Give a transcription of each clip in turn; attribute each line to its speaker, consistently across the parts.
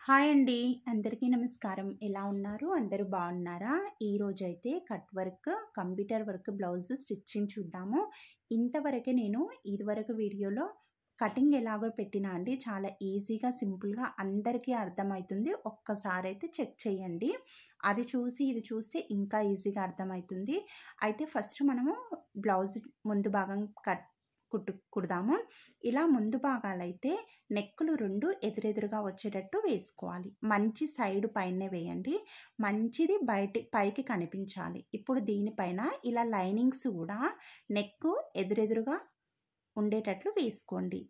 Speaker 1: Hi అండి. అందరికీ నమస్కారం. ఎలా ఉన్నారు? అందరూ బాగున్నారా? ఈరోజైతే cut work, computer work blouse stitching చూద్దాము. ఇంతవరకే నేను ఇదివరకు వీడియోలో కటింగ్ ఎలాగో పెట్టినా అండి. చాలా ఈజీగా, సింపుల్‌గా అందరికీ అర్థమవుతుంది. ఒక్కసారైతే చెక్ చేయండి. అది చూసి, ఇది చూస్తే ఇంకా ఈజీగా అర్థమవుతుంది. అయితే ఫస్ట్ మనము బ్లౌజ్ ముందు భాగం కుడదాము. ఇలా ముందు భాగాలైతే నెక్కులు 2 ఎదురెదురుగా వచ్చేటట్టు వేసుకోవాలి. మంచి సైడ్ పైనే వేయండి. మంచిది పైకి కనిపించాలి. ఇప్పుడు దీనిపైన ఇలా లైనింగ్స్ కూడా నెక్కు ఎదురెదురుగా ఉండేటట్లు వేసుకోండి.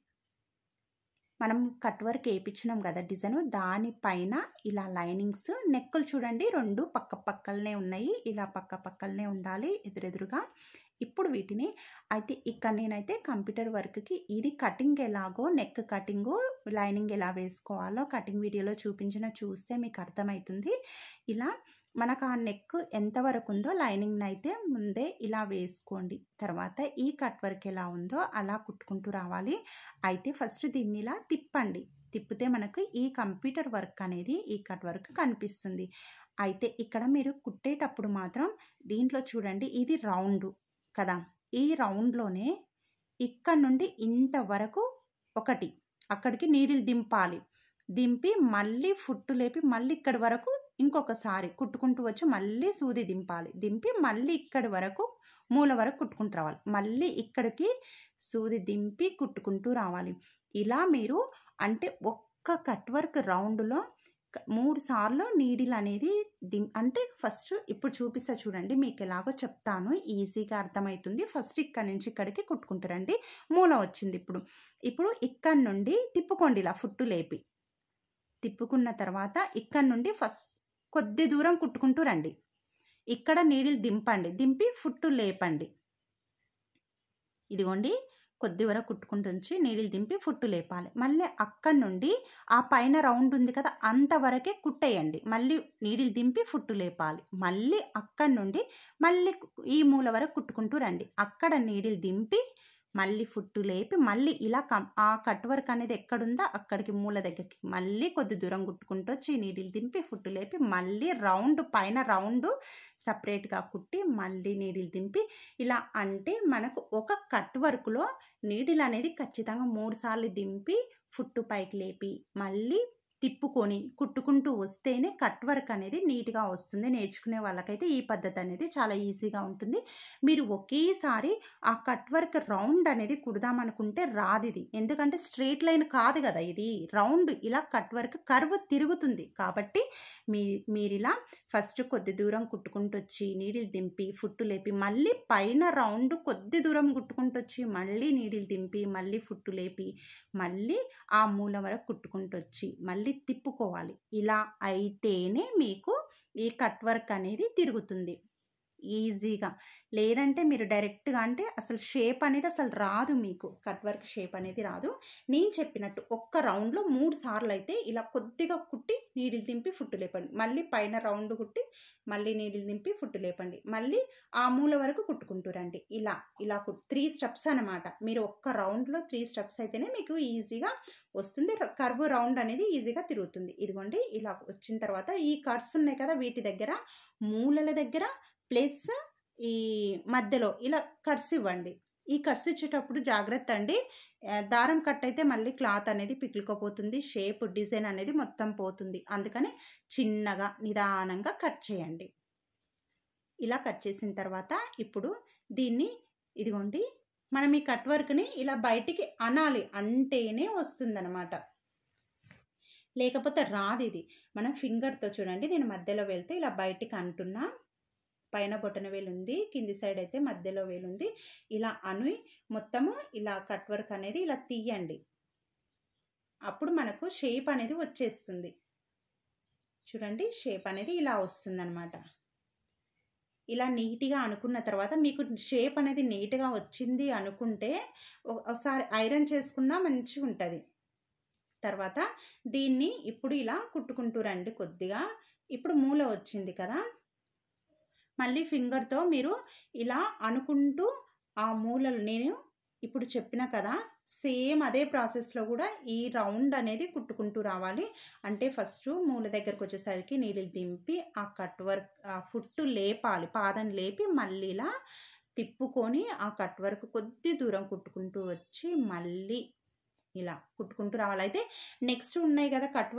Speaker 1: మనం కట్ వర్క్ వేయించినాం కదా డిజైన్, దానిపైన ఇలా లైనింగ్స్ నెక్కులు చూడండి 2 పక్కనే ఉన్నాయి. ఇలా పక్కనే ఉండాలి ఎదురెదురుగా. ఇప్పుడు వీటిని అయితే ఇక్కడ నేనైతే కంప్యూటర్ వర్క్కి ఇది కటింగ్ ఎలాగో, నెక్ కటింగు, లైనింగ్ ఎలా వేసుకోవాలో కటింగ్ వీడియోలో చూస్తే మీకు అర్థమవుతుంది. ఇలా మనకు ఆ నెక్ ఎంతవరకు ఉందో లైనింగ్ని అయితే ముందే ఇలా వేసుకోండి. తర్వాత ఈ కట్ వర్క్ ఎలా ఉందో అలా కుట్టుకుంటూ రావాలి. అయితే ఫస్ట్ దీన్ని ఇలా తిప్పండి. తిప్పితే మనకు ఈ కంప్యూటర్ వర్క్ అనేది, ఈ కట్ వర్క్ కనిపిస్తుంది. అయితే ఇక్కడ మీరు కుట్టేటప్పుడు మాత్రం దీంట్లో చూడండి, ఇది రౌండ్ కదా, ఈ రౌండ్లోనే ఇక్కడ నుండి ఇంతవరకు ఒకటి అక్కడికి నీడిల్ దింపాలి. దింపి మళ్ళీ ఫుట్టు లేపి మళ్ళీ ఇక్కడి వరకు ఇంకొకసారి కుట్టుకుంటూ వచ్చి మళ్ళీ సూది దింపాలి. దింపి మళ్ళీ ఇక్కడి వరకు మూల వరకు కుట్టుకుంటూ రావాలి. మళ్ళీ ఇక్కడికి సూది దింపి కుట్టుకుంటూ రావాలి. ఇలా మీరు అంటే ఒక్క కట్ వర్క్ రౌండ్లో 3 సార్లు నీడిల్ అనేది అంటే ఫస్ట్ ఇప్పుడు చూపిస్తా చూడండి, మీకు ఎలాగో చెప్తాను, ఈజీగా అర్థమవుతుంది. ఫస్ట్ ఇక్కడి నుంచి ఇక్కడికి కుట్టుకుంటారండి. మూల వచ్చింది. ఇప్పుడు ఇక్కడ నుండి తిప్పుకోండి, ఇలా ఫుట్టు లేపి తిప్పుకున్న తర్వాత ఇక్కడ నుండి ఫస్ట్ కొద్ది దూరం కుట్టుకుంటూ రండి. ఇక్కడ నీడిల్ దింపండి, దింపి ఫుట్టు లేపండి. ఇదిగోండి, కొద్ది వరకు కుట్టుకుంటూ ఉంచి నీడిల్ దింపి ఫుట్టు లేపాలి. మళ్ళీ అక్కడి నుండి ఆ పైన రౌండ్ ఉంది కదా, అంతవరకే కుట్టేయండి. మళ్ళీ నీడిల్ దింపి ఫుట్టు లేపాలి. మళ్ళీ అక్కడి నుండి మళ్ళీ ఈ మూల వరకు కుట్టుకుంటూ రండి. అక్కడ నీడిల్ దింపి మళ్ళీ ఫుట్టు లేపి మళ్ళీ ఇలా ఆ కట్ వర్క్ అనేది ఎక్కడుందో అక్కడికి మూల దగ్గరికి మళ్ళీ కొద్ది దూరం కుట్టుకుంటూ వచ్చి నీడిల్ దింపి ఫుట్టు లేపి మళ్ళీ రౌండ్ పైన రౌండ్ సపరేట్గా కుట్టి మళ్ళీ నీడిల్ దింపి ఇలా. అంటే మనకు ఒక కట్ వర్క్లో నీడిల్ అనేది ఖచ్చితంగా 3 సార్లు దింపి ఫుట్టు పైకి లేపి మళ్ళీ తిప్పుకొని కుట్టుకుంటూ వస్తేనే కట్ వర్క్ అనేది నీట్గా వస్తుంది. నేర్చుకునే వాళ్ళకైతే ఈ పద్ధతి అనేది చాలా ఈజీగా ఉంటుంది. మీరు ఒకేసారి ఆ కట్ వర్క్ రౌండ్ అనేది కుడదామనుకుంటే రాదు ఇది. ఎందుకంటే స్ట్రైట్ లైన్ కాదు కదా, ఇది రౌండ్. ఇలా కట్ వర్క్ కర్వ్ తిరుగుతుంది. కాబట్టి మీరు ఇలా ఫస్ట్ కొద్ది దూరం కుట్టుకుంటూ వచ్చి నీడిల్ దింపి ఫుట్టు లేపి మళ్ళీ పైన రౌండ్ కొద్ది దూరం కుట్టుకుంటూ వచ్చి మళ్ళీ నీడిల్ దింపి మళ్ళీ ఫుట్టు లేపి మళ్ళీ ఆ మూల వరకు కుట్టుకుంటూ వచ్చి మళ్ళీ తిప్పుకోవాలి. ఇలా అయితేనే మీకు ఈ కట్ వర్క్ అనేది తిరుగుతుంది ఈజీగా. లేదంటే మీరు డైరెక్ట్గా అంటే అసలు షేప్ అనేది అసలు రాదు, మీకు కట్ వర్క్ షేప్ అనేది రాదు. నేను చెప్పినట్టు ఒక్క రౌండ్లో 3 సార్లు అయితే ఇలా కొద్దిగా కుట్టి నీడిల్ దింపి ఫుట్టు లేపండి. మళ్ళీ పైన రౌండ్ కుట్టి మళ్ళీ నీడిల్ దింపి ఫుట్టు లేపండి. మళ్ళీ ఆ మూల వరకు కుట్టుకుంటూ రండి. ఇలా 3 స్టెప్స్ అనమాట. మీరు ఒక్క రౌండ్లో 3 స్టెప్స్ అయితేనే మీకు ఈజీగా వస్తుంది. కర్వ్ రౌండ్ అనేది ఈజీగా తిరుగుతుంది. ఇదిగోండి, ఇలా వచ్చిన తర్వాత ఈ కట్స్ ఉన్నాయి కదా, వీటి దగ్గర మూలల దగ్గర ప్లస్ ఈ మధ్యలో ఇలా కట్స్ ఇవ్వండి. ఈ కట్స్ ఇచ్చేటప్పుడు జాగ్రత్త అండి, దారం కట్ అయితే మళ్ళీ క్లాత్ అనేది పిక్కులుకోపోతుంది, షేప్ డిజైన్ అనేది మొత్తం పోతుంది. అందుకని చిన్నగా నిదానంగా కట్ చేయండి. ఇలా కట్ చేసిన తర్వాత ఇప్పుడు దీన్ని ఇదిగోండి, మనం ఈ కట్ వర్క్ని ఇలా బయటికి అనాలి, అంటేనే వస్తుందన్నమాట. లేకపోతే రాదు ఇది. మనం ఫింగర్తో చూడండి, నేను మధ్యలో వెళ్తే ఇలా బయటికి అంటున్నా. పైన బొటన వేలు ఉంది, కింది సైడ్ అయితే మధ్యలో వేలు ఉంది. ఇలా అని మొత్తము ఇలా కట్ వర్క్ అనేది ఇలా తీయండి. అప్పుడు మనకు షేప్ అనేది వచ్చేస్తుంది. చూడండి, షేప్ అనేది ఇలా వస్తుందన్నమాట. ఇలా నీట్గా అనుకున్న తర్వాత మీకు షేప్ అనేది నీట్గా వచ్చింది అనుకుంటే ఒకసారి ఐరన్ చేసుకున్నా మంచిగా ఉంటుంది. తర్వాత దీన్ని ఇప్పుడు ఇలా కుట్టుకుంటూ రండి కొద్దిగా. ఇప్పుడు మూల వచ్చింది కదా, మళ్ళీ ఫింగర్తో మీరు ఇలా అనుకుంటూ ఆ మూలలు నేను ఇప్పుడు చెప్పిన కదా, సేమ్ అదే ప్రాసెస్లో కూడా ఈ రౌండ్ అనేది కుట్టుకుంటూ రావాలి. అంటే ఫస్ట్ మూల దగ్గరకు వచ్చేసరికి నీళ్ళు దింపి ఆ కట్ వర్క్ ఆ ఫుట్ లేపాలి, పాదం లేపి మళ్ళీ ఇలా తిప్పుకొని ఆ కట్ వర్క్ కొద్ది దూరం కుట్టుకుంటూ వచ్చి మళ్ళీ ఇలా కుట్టుకుంటూ రావాలి. అయితే నెక్స్ట్ ఉన్నాయి కదా కట్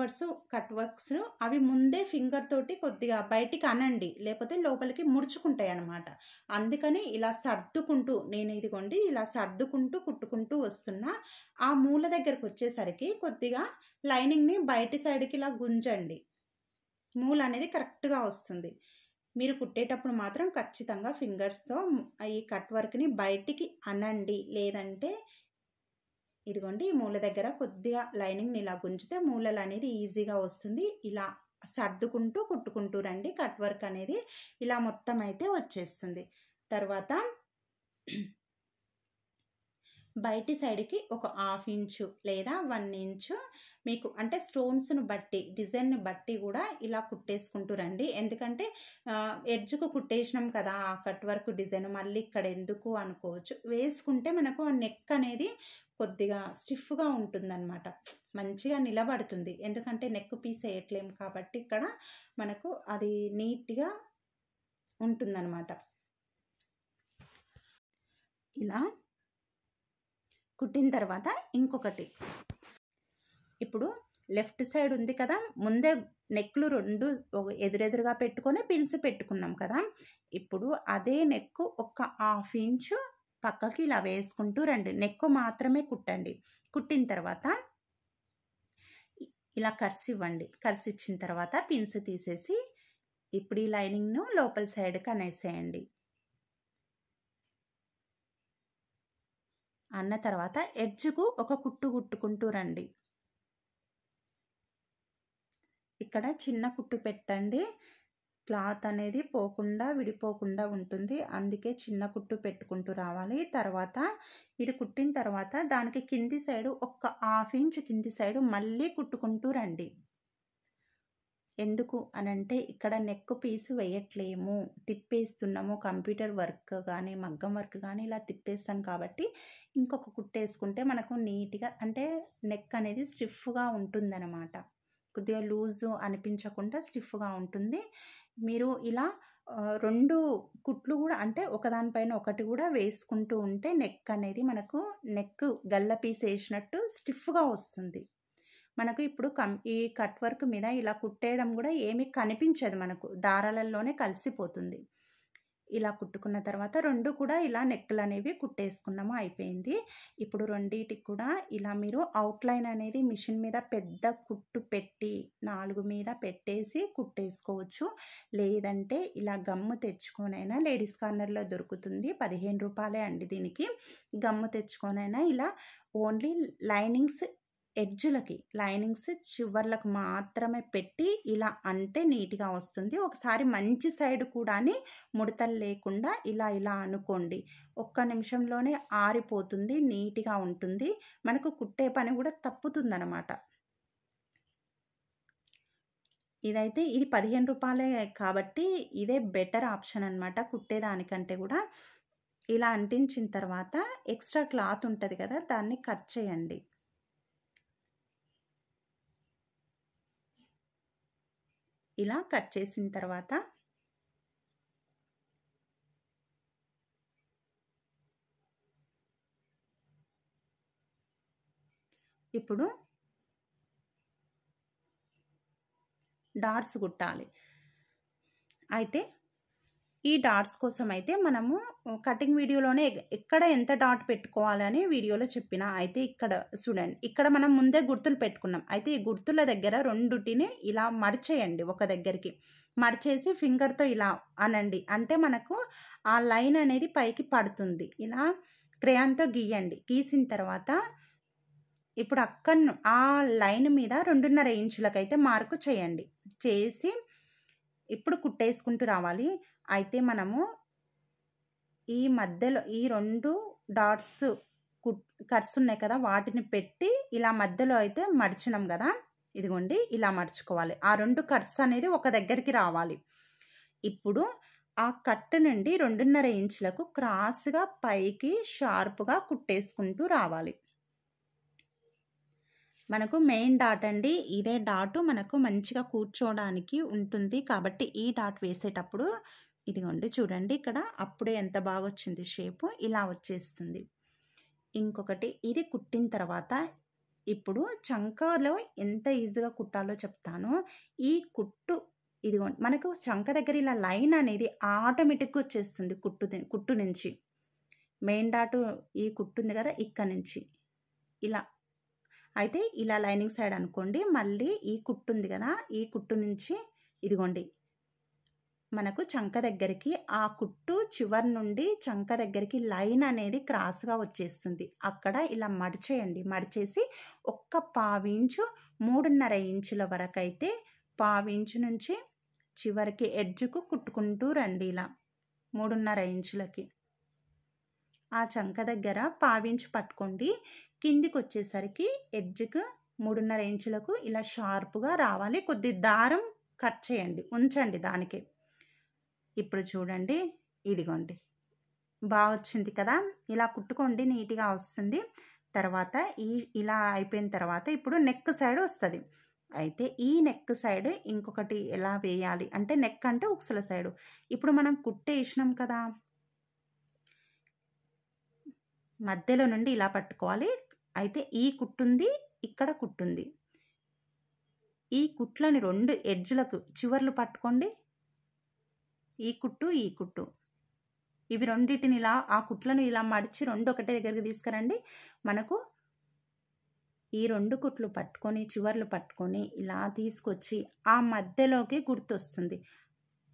Speaker 1: వర్క్స్ అవి ముందే ఫింగర్ తోటి కొద్దిగా బయటికి అనండి, లేకపోతే లోపలికి ముడుచుకుంటాయి అన్నమాట. అందుకని ఇలా సర్దుకుంటూ నేను ఇదిగోండి ఇలా సర్దుకుంటూ కుట్టుకుంటూ వస్తున్నా. ఆ మూల దగ్గరకు వచ్చేసరికి కొద్దిగా లైనింగ్ని బయటి సైడ్కి ఇలా గుంజండి, మూల అనేది కరెక్ట్గా వస్తుంది. మీరు కుట్టేటప్పుడు మాత్రం ఖచ్చితంగా ఫింగర్స్తో ఈ కట్ వర్క్ని బయటికి అనండి, లేదంటే ఇదిగోండి ఈ మూల దగ్గర కొద్దిగా లైనింగ్ని ఇలా గుంజితే మూలలు అనేది ఈజీగా వస్తుంది. ఇలా సర్దుకుంటూ కుట్టుకుంటూ రండి, కట్ వర్క్ అనేది ఇలా మొత్తం అయితే వచ్చేస్తుంది. తర్వాత బయటి సైడ్కి ఒక 1/2 ఇంచు లేదా 1 ఇంచు మీకు అంటే స్టోన్స్ను బట్టి డిజైన్ని బట్టి కూడా ఇలా కుట్టేసుకుంటూ రండి. ఎందుకంటే ఎడ్జ్కు కుట్టేసినాం కదా ఆ కట్ వర్క్ డిజైన్, మళ్ళీ ఇక్కడ ఎందుకు అనుకోవచ్చు. వేసుకుంటే మనకు ఆ నెక్ అనేది కొద్దిగా స్టిఫ్గా ఉంటుందన్నమాట, మంచిగా నిలబడుతుంది. ఎందుకంటే నెక్ పీస్ వేయట్లేము కాబట్టి ఇక్కడ మనకు అది నీట్గా ఉంటుందన్నమాట. ఇలా కుట్టిన తర్వాత ఇంకొకటి, ఇప్పుడు లెఫ్ట్ సైడ్ ఉంది కదా, ముందే నెక్లు 2 ఎదురెదురుగా పెట్టుకొని పిన్స్ పెట్టుకున్నాం కదా. ఇప్పుడు అదే నెక్ ఒక 1/2 ఇంచు పక్కకి ఇలా వేసుకుంటూ రండి. నెక్ మాత్రమే కుట్టండి. కుట్టిన తర్వాత ఇలా కర్స్ ఇవ్వండి. కర్స్ ఇచ్చిన తర్వాత పిన్స్ తీసేసి ఇప్పుడు ఈ లైనింగ్ను లోపల సైడ్కి అనేసేయండి. అన్న తర్వాత ఎడ్జ్కు ఒక కుట్టు కుట్టుకుంటూ రండి. ఇక్కడ చిన్న కుట్టు పెట్టండి, క్లాత్ అనేది పోకుండా విడిపోకుండా ఉంటుంది. అందుకే చిన్న కుట్టు పెట్టుకుంటూ రావాలి. తర్వాత ఇది కుట్టిన తర్వాత దానికి కింది సైడు ఒక 1/2 ఇంచు కింది సైడు మళ్ళీ కుట్టుకుంటూ రండి. ఎందుకు అనంటే ఇక్కడ నెక్ పీసు వేయట్లేము, తిప్పేస్తున్నాము. కంప్యూటర్ వర్క్ కానీ మగ్గం వర్క్ కానీ ఇలా తిప్పేస్తాం కాబట్టి ఇంకొక కుట్టేసుకుంటే మనకు నీట్గా అంటే నెక్ అనేది స్టిఫ్గా ఉంటుందన్నమాట. కొద్దిగా లూజు అనిపించకుండా స్టిఫ్గా ఉంటుంది. మీరు ఇలా 2 కుట్లు కూడా అంటే ఒకదానిపైన ఒకటి కూడా వేసుకుంటూ ఉంటే నెక్ అనేది మనకు నెక్ గల్ల పీస్ వేసినట్టు స్టిఫ్గా వస్తుంది. మనకు ఇప్పుడు ఈ కట్ వర్క్ మీద ఇలా కుట్టేయడం కూడా ఏమీ కనిపించదు, మనకు దారాలలోనే కలిసిపోతుంది. ఇలా కుట్టుకున్న తర్వాత 2 కూడా ఇలా నెక్లు అనేవి కుట్టేసుకున్నాము, అయిపోయింది. ఇప్పుడు రెండిటికి కూడా ఇలా మీరు అవుట్లైన్ అనేది మిషన్ మీద పెద్ద కుట్టు పెట్టి 4 మీద పెట్టేసి కుట్టేసుకోవచ్చు. లేదంటే ఇలా గమ్ము తెచ్చుకొనైనా లేడీస్ కార్నర్లో దొరుకుతుంది, 15 రూపాయలే అండి దీనికి. గమ్ము తెచ్చుకొనైనా ఇలా ఓన్లీ లైనింగ్స్ ఎడ్జ్లకి లైనింగ్స్ చివర్లకు మాత్రమే పెట్టి ఇలా అంటే నీట్గా వస్తుంది. ఒకసారి మంచి సైడ్ కూడా ముడతలు లేకుండా ఇలా ఇలా అనుకోండి, ఒక్క నిమిషంలోనే ఆరిపోతుంది, నీట్గా ఉంటుంది. మనకు కుట్టే పని కూడా తప్పుతుందన్నమాట. ఇదైతే ఇది 15 రూపాయలే కాబట్టి ఇదే బెటర్ ఆప్షన్ అనమాట కుట్టేదానికంటే కూడా. ఇలా అంటించిన తర్వాత ఎక్స్ట్రా క్లాత్ ఉంటుంది కదా, దాన్ని కట్ చేయండి. ఇలా కట్ చేసిన తర్వాత ఇప్పుడు డాట్స్ కుట్టాలి. అయితే ఈ డాట్స్ కోసం అయితే మనము కటింగ్ వీడియోలోనే ఎక్కడ ఎంత డాట్ పెట్టుకోవాలని వీడియోలో చెప్పిన. అయితే ఇక్కడ చూడండి, ఇక్కడ మనం ముందే గుర్తులు పెట్టుకున్నాం. అయితే ఈ గుర్తుల దగ్గర రెండుటిని ఇలా మడిచేయండి, ఒక దగ్గరికి మడిచేసి ఫింగర్తో ఇలా అనండి, అంటే మనకు ఆ లైన్ అనేది పైకి పడుతుంది. ఇలా క్రేయాన్తో గీయండి. గీసిన తర్వాత ఇప్పుడు ఆ లైన్ మీద 2.5 ఇంచులకైతే మార్కు చేయండి. చేసి ఇప్పుడు కుట్టేసుకుంటూ రావాలి. అయితే మనము ఈ మధ్యలో ఈ 2 డాట్స్ కట్స్ ఉన్నాయి కదా, వాటిని పెట్టి ఇలా మధ్యలో అయితే మడిచినాం కదా, ఇదిగోండి ఇలా మడుచుకోవాలి. ఆ 2 కట్స్ అనేది ఒక దగ్గరికి రావాలి. ఇప్పుడు ఆ కట్ నుండి 2.5 ఇంచులకు క్రాస్గా పైకి షార్ప్గా కుట్టేసుకుంటూ రావాలి. మనకు మెయిన్ డాట్ అండి. ఇదే డాటు మనకు మంచిగా కూర్చోవడానికి ఉంటుంది. కాబట్టి ఈ డాట్ వేసేటప్పుడు ఇదిగోండి చూడండి ఇక్కడ అప్పుడే ఎంత బాగా వచ్చింది షేపు. ఇలా వచ్చేస్తుంది. ఇంకొకటి ఇది కుట్టిన తర్వాత ఇప్పుడు చంకలో ఎంత ఈజీగా కుట్టాలో చెప్తాను. ఈ కుట్టు ఇదిగోండి మనకు చంక దగ్గర ఇలా లైన్ అనేది ఆటోమేటిక్గా వచ్చేస్తుంది కుట్టు నుంచి. మెయిన్ డాటు ఈ కుట్టు ఉంది కదా ఇక్కడ నుంచి ఇలా అయితే ఇలా లైనింగ్ సైడ్ అనుకోండి. మళ్ళీ ఈ కుట్టు ఉంది కదా ఈ కుట్టు నుంచి ఇదిగోండి మనకు చంక దగ్గరికి ఆ కుట్టు చివరి నుండి చంక దగ్గరికి లైన్ అనేది క్రాస్గా వచ్చేస్తుంది. అక్కడ ఇలా మడిచేయండి. మడిచేసి ఒక్క పావించు 3.5 ఇంచుల వరకు అయితే పావించు నుంచి చివరికి ఎడ్జ్కు కుట్టుకుంటూ రండి. ఇలా 3.5 ఇంచులకి ఆ చంక దగ్గర పావించు పట్టుకోండి. కిందికి వచ్చేసరికి ఎడ్జ్కు 3.5 ఇంచులకు ఇలా షార్ప్గా రావాలి. కొద్ది దారం కట్ చేయండి, ఉంచండి దానికి. ఇప్పుడు చూడండి ఇదిగోండి బాగా వచ్చింది కదా. ఇలా కుట్టుకోండి, నీట్గా వస్తుంది. తర్వాత ఇలా అయిపోయిన తర్వాత ఇప్పుడు నెక్ సైడ్ వస్తుంది. అయితే ఈ నెక్ సైడ్ ఇంకొకటి ఎలా వేయాలి అంటే నెక్ అంటే ఉక్సుల సైడు. ఇప్పుడు మనం కుట్టేసినాం కదా, మధ్యలో నుండి ఇలా పట్టుకోవాలి. అయితే ఈ కుట్టుంది, ఇక్కడ కుట్టుంది. ఈ కుట్లని 2 ఎడ్జ్లకు చివర్లు పట్టుకోండి. ఈ కుట్టు ఈ కుట్టు ఇవి రెండింటిని ఇలా ఆ కుట్లను ఇలా మడిచి 2 ఒకటే దగ్గరికి తీసుకురండి. మనకు ఈ 2 కుట్లు పట్టుకొని చివర్లు పట్టుకొని ఇలా తీసుకొచ్చి ఆ మధ్యలోకి గుర్తొస్తుంది.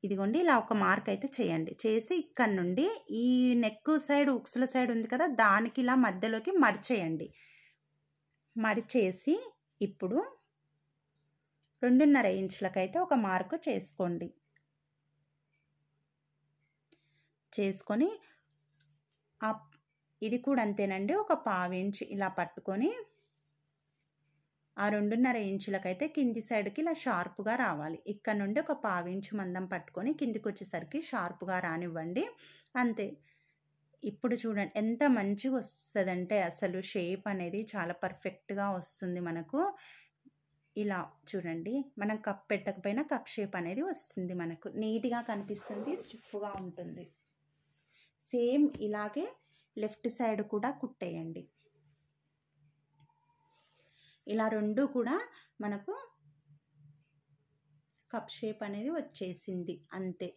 Speaker 1: ఇదిగోండి ఇలా ఒక మార్క్ అయితే చేయండి. చేసి ఇక్కడ నుండి ఈ నెక్ సైడ్ ఉక్సుల సైడ్ ఉంది కదా దానికి ఇలా మధ్యలోకి మడిచేయండి. మడిచేసి ఇప్పుడు 2.5 ఇంచులకైతే ఒక మార్కు చేసుకోండి. చేసుకొని ఇది కూడా అంతేనండి. ఒక పావించు ఇలా పట్టుకొని ఆ 2.5 ఇంచులకైతే కింది సైడ్కి ఇలా షార్ప్గా రావాలి. ఇక్కడ నుండి ఒక పావించు మందం పట్టుకొని కిందికి వచ్చేసరికి షార్ప్గా రానివ్వండి. అంతే. ఇప్పుడు చూడండి ఎంత మంచిగా వస్తుందంటే అసలు షేప్ అనేది చాలా పర్ఫెక్ట్గా వస్తుంది మనకు. ఇలా చూడండి మనం కప్ పెట్టకపోయినా కప్ షేప్ అనేది వస్తుంది. మనకు నీట్గా కనిపిస్తుంది, స్టిఫ్గా ఉంటుంది. సేమ్ ఇలాగే లెఫ్ట్ సైడ్ కూడా కుట్టేయండి. ఇలా 2 కూడా మనకు కప్ షేప్ అనేది వచ్చేసింది. అంతే.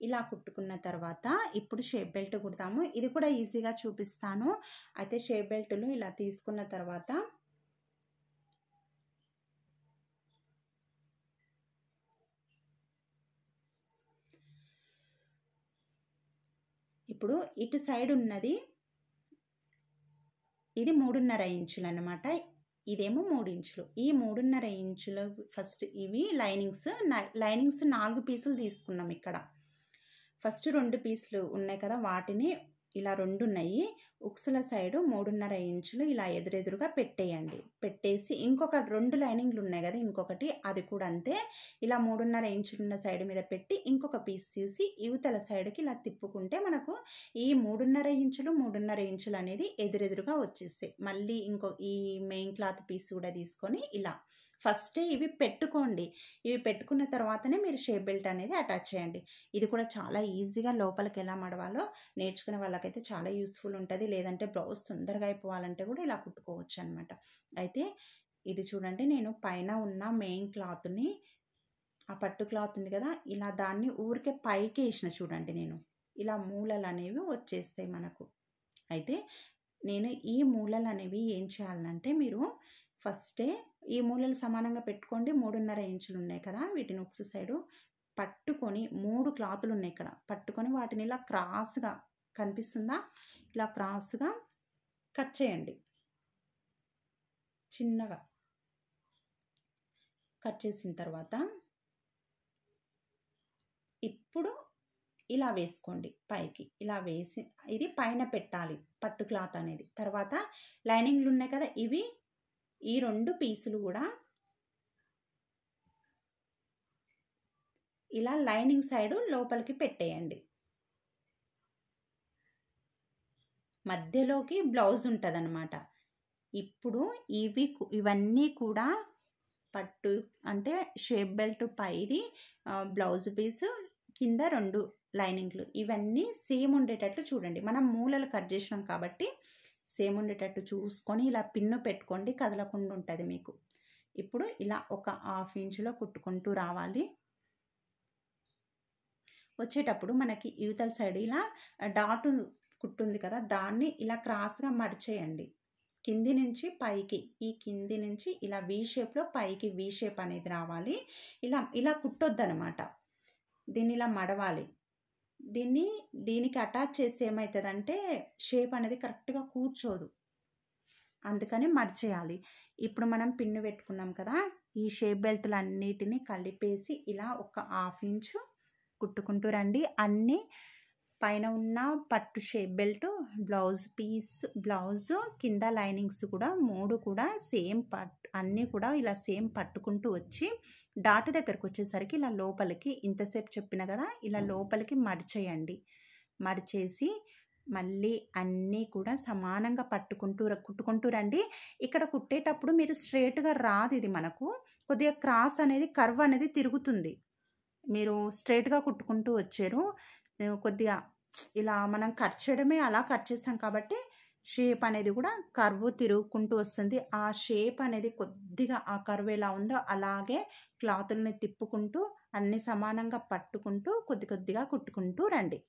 Speaker 1: ఇలా కుట్టుకున్న తర్వాత ఇప్పుడు షేప్ బెల్ట్ కుడతాము. ఇది కూడా ఈజీగా చూపిస్తాను. అయితే షేప్ బెల్ట్లు ఇలా తీసుకున్న తర్వాత ఇప్పుడు ఇటు సైడ్ ఉన్నది ఇది 3.5 ఇంచులు అన్నమాట. ఇదేమో 3 ఇంచులు. ఈ 3.5 ఇంచులు ఫస్ట్ ఇవి లైనింగ్స్ 4 పీసులు తీసుకున్నాం. ఇక్కడ ఫస్ట్ 2 పీసులు ఉన్నాయి కదా వాటిని ఇలా 2 ఉన్నాయి. ఉక్సుల సైడు 3.5 ఇంచులు ఇలా ఎదురెదురుగా పెట్టేయండి. పెట్టేసి ఇంకొక 2 లైనింగ్లు ఉన్నాయి కదా ఇంకొకటి అది కూడా అంతే. ఇలా 3.5 ఇంచులు ఉన్న సైడ్ మీద పెట్టి ఇంకొక పీస్ తీసి యువతల సైడ్కి ఇలా తిప్పుకుంటే మనకు ఈ 3.5 ఇంచులు అనేది ఎదురెదురుగా వచ్చేస్తాయి. మళ్ళీ ఈ మెయిన్ క్లాత్ పీస్ కూడా తీసుకొని ఇలా ఫస్టే ఇవి పెట్టుకోండి. ఇవి పెట్టుకున్న తర్వాతనే మీరు షేప్ బెల్ట్ అనేది అటాచ్ చేయండి. ఇది కూడా చాలా ఈజీగా లోపలికి ఎలా మడవాలో నేర్చుకునే వాళ్ళకైతే చాలా యూస్ఫుల్ ఉంటుంది. లేదంటే బ్లౌజ్ తొందరగా అయిపోవాలంటే కూడా ఇలా కుట్టుకోవచ్చు అనమాట. అయితే ఇది చూడండి నేను పైన ఉన్న మెయిన్ క్లాత్ని ఆ పట్టు క్లాత్ ఉంది కదా ఇలా దాన్ని ఊరికే పైకి వేసిన చూడండి. నేను ఇలా మూలలు అనేవి వచ్చేస్తాయి మనకు. అయితే నేను ఈ మూలలు అనేవి ఏం చేయాలంటే మీరు ఫస్టే ఈ మూలలు సమానంగా పెట్టుకోండి. 3.5 ఇంచులు ఉన్నాయి కదా వీటిని ఉక్సు సైడు పట్టుకొని 3 క్లాతులు ఉన్నాయి ఇక్కడ పట్టుకొని వాటిని ఇలా క్రాస్గా కనిపిస్తుందా ఇలా క్రాస్గా కట్ చేయండి. చిన్నగా కట్ చేసిన తర్వాత ఇప్పుడు ఇలా వేసుకోండి. పైకి ఇలా వేసి ఇది పైన పెట్టాలి పట్టు క్లాత్ అనేది. తర్వాత లైనింగ్లు ఉన్నాయి కదా ఇవి ఈ 2 పీసులు కూడా ఇలా లైనింగ్ సైడు లోపలికి పెట్టేయండి. మధ్యలోకి బ్లౌజ్ ఉంటుంది అన్నమాట. ఇప్పుడు ఇవన్నీ కూడా పట్టు అంటే షేప్ బెల్ట్ పైది బ్లౌజ్ పీస్ కింద 2 లైనింగ్లు ఇవన్నీ సేమ్ ఉండేటట్లు చూడండి. మనం మూలలు కట్ చేసినాం కాబట్టి సేమ్ ఉండేటట్టు చూసుకొని ఇలా పిన్ను పెట్టుకోండి, కదలకుండా ఉంటుంది మీకు. ఇప్పుడు ఇలా ఒక 1/2 ఇంచులో కుట్టుకుంటూ రావాలి. వచ్చేటప్పుడు మనకి యువతల సైడ్ ఇలా డాటు కుట్టుంది కదా, దాన్ని ఇలా క్రాస్గా మడిచేయండి. కింది నుంచి పైకి, ఈ కింది నుంచి ఇలా వీ షేప్లో పైకి వీ షేప్ అనేది రావాలి. ఇలా ఇలా కుట్టొద్దనమాట, దీన్ని ఇలా మడవాలి. దీనికి అటాచ్ చేసి ఏమవుతుందంటే షేప్ అనేది కరెక్ట్గా కూర్చోదు, అందుకని మడిచేయాలి. ఇప్పుడు మనం పిన్ను పెట్టుకున్నాం కదా, ఈ షేప్ బెల్ట్లు అన్నిటినీ కలిపేసి ఇలా ఒక 1/2 ఇంచు కుట్టుకుంటూ రండి. అన్నీ పైన ఉన్న పట్టు shape belt, blouse piece, blouse కింద లైనింగ్స్ కూడా 3 కూడా సేమ్ అన్నీ కూడా ఇలా సేమ్ పట్టుకుంటూ వచ్చి డాట్ దగ్గరకు వచ్చేసరికి ఇలా లోపలికి, ఇంతసేపు చెప్పిన కదా, ఇలా లోపలికి మడిచేయండి. మడిచేసి మళ్ళీ అన్నీ కూడా సమానంగా కుట్టుకుంటూ రండి. ఇక్కడ కుట్టేటప్పుడు మీరు స్ట్రేట్గా రాదు, ఇది మనకు కొద్దిగా క్రాస్ అనేది కర్వ్ అనేది తిరుగుతుంది. మీరు స్ట్రేట్గా కుట్టుకుంటూ వచ్చారు, కొద్దిగా ఇలా మనం కట్ చేయడమే అలా కట్ చేస్తాం కాబట్టి షేప్ అనేది కూడా కర్వ్ తిరుగుకుంటూ వస్తుంది. ఆ షేప్ అనేది కొద్దిగా ఆ కర్వ్ ఎలా ఉందో అలాగే క్లాతుల్ని తిప్పుకుంటూ అన్ని సమానంగా పట్టుకుంటూ కొద్ది కొద్దిగా కుట్టుకుంటూ రండి,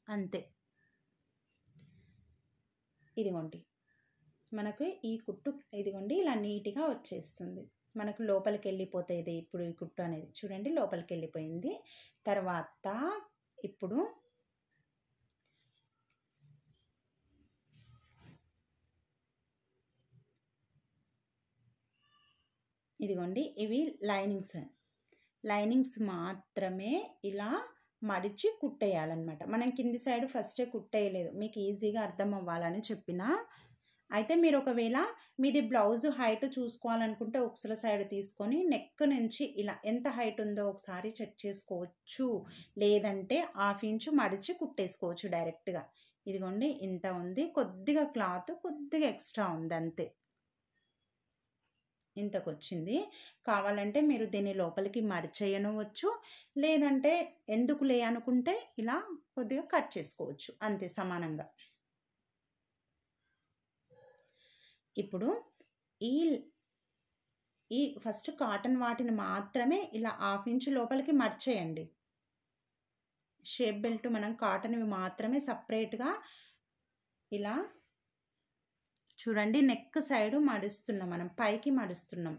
Speaker 1: అంతే. ఇదిగోండి మనకు ఈ కుట్టు ఇదిగోండి ఇలా నీట్గా వచ్చేస్తుంది. మనకు లోపలికి వెళ్ళిపోతుంది ఇప్పుడు ఈ కుట్టు అనేది, చూడండి లోపలికి వెళ్ళిపోయింది. తర్వాత ఇప్పుడు ఇదిగోండి ఇవి లైనింగ్స్ మాత్రమే ఇలా మడిచి కుట్టేయాలన్నమాట. మనం కింది సైడ్ ఫస్టే కుట్టేయలేదు, మీకు ఈజీగా అర్థం అవ్వాలని చెప్పిన. అయితే మీరు ఒకవేళ మీది బ్లౌజ్ హైట్ చూసుకోవాలనుకుంటే ఒకసారి సైడ్ తీసుకొని నెక్ నుంచి ఇలా ఎంత హైట్ ఉందో ఒకసారి చెక్ చేసుకోవచ్చు, లేదంటే 1/2 ఇంచు మడిచి కుట్టేసుకోవచ్చు డైరెక్ట్గా. ఇదిగోండి ఇంత ఉంది, కొద్దిగా క్లాత్ కొద్దిగా ఎక్స్ట్రా ఉంది, అంతే. ఇంతకు వచ్చింది. కావాలంటే మీరు దీన్ని లోపలికి మడిచేయనవచ్చు, లేదంటే ఎందుకులే అనుకుంటే ఇలా కొద్దిగా కట్ చేసుకోవచ్చు, అంతే సమానంగా. ఇప్పుడు ఈ ఫస్ట్ కాటన్ వాటిని మాత్రమే ఇలా 1/2 ఇంచు లోపలికి మడిచేయండి. షేప్ బెల్ట్ మనం కాటన్వి మాత్రమే సపరేట్గా ఇలా చూడండి, నెక్ సైడ్ మడుస్తున్నాం, మనం పైకి మడుస్తున్నాం,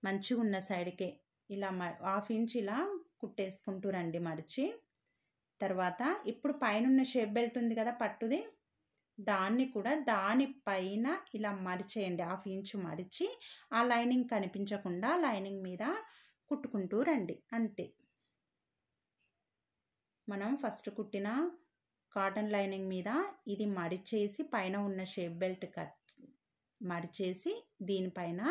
Speaker 1: మంచిగా ఉన్న సైడ్కే ఇలా 1/2 ఇంచు ఇలా కుట్టేసుకుంటూ రండి మడిచి. తర్వాత ఇప్పుడు పైన షేప్ బెల్ట్ ఉంది కదా పట్టుది, దాన్ని కూడా దానిపైన ఇలా మడిచేయండి. 1/2 ఇంచు మడిచి ఆ లైనింగ్ కనిపించకుండా లైనింగ్ మీద కుట్టుకుంటూ రండి, అంతే. మనం ఫస్ట్ కుట్టిన కాటన్ లైనింగ్ మీద ఇది మడిచేసి పైన ఉన్న షేప్ బెల్ట్ మడిచేసి దీనిపైన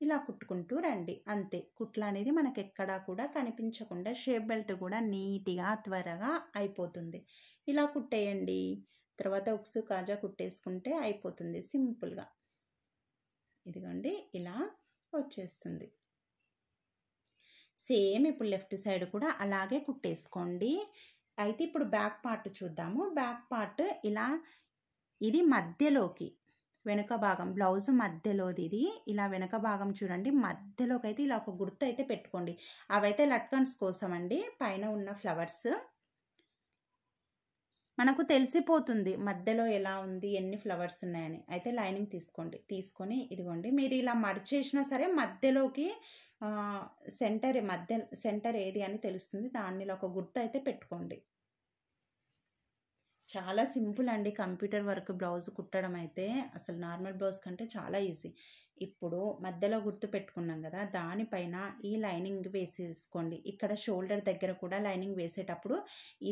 Speaker 1: ఇలా కుట్టుకుంటూ రండి, అంతే. కుట్లు అనేది మనకి ఎక్కడా కూడా కనిపించకుండా షేప్ బెల్ట్ కూడా నీట్గా త్వరగా అయిపోతుంది. ఇలా కుట్టేయండి. తర్వాత ఉక్సు కాజా కుట్టేసుకుంటే అయిపోతుంది సింపుల్గా. ఇదిగోండి ఇలా వచ్చేస్తుంది. సేమ్ ఇప్పుడు లెఫ్ట్ సైడ్ కూడా అలాగే కుట్టేసుకోండి. అయితే ఇప్పుడు బ్యాక్ పార్ట్ చూద్దాము. బ్యాక్ పార్ట్ ఇలా ఇది మధ్యలోకి వెనుక భాగం, బ్లౌజ్ మధ్యలోది ఇది. ఇలా వెనుక భాగం చూడండి, మధ్యలోకి అయితే ఇలా ఒక గుర్తు అయితే పెట్టుకోండి. అవైతే లట్కన్స్ కోసం అండి, పైన ఉన్న ఫ్లవర్స్ మనకు తెలిసిపోతుంది మధ్యలో ఎలా ఉంది, ఎన్ని ఫ్లవర్స్ ఉన్నాయని. అయితే లైనింగ్ తీసుకోండి, తీసుకొని ఇదిగోండి మీరు ఇలా మడిచేసినా సరే మధ్యలోకి సెంటర్ ఏది అని తెలుస్తుంది, దానిలో ఒక గుర్తు అయితే పెట్టుకోండి. చాలా సింపుల్ అండి కంప్యూటర్ వర్క్ బ్లౌజ్ కుట్టడం అయితే, అసలు నార్మల్ బ్లౌజ్ కంటే చాలా ఈజీ. ఇప్పుడు మధ్యలో గుర్తు పెట్టుకున్నాం కదా, దానిపైన ఈ లైనింగ్ వేసేసుకోండి. ఇక్కడ షోల్డర్ దగ్గర కూడా లైనింగ్ వేసేటప్పుడు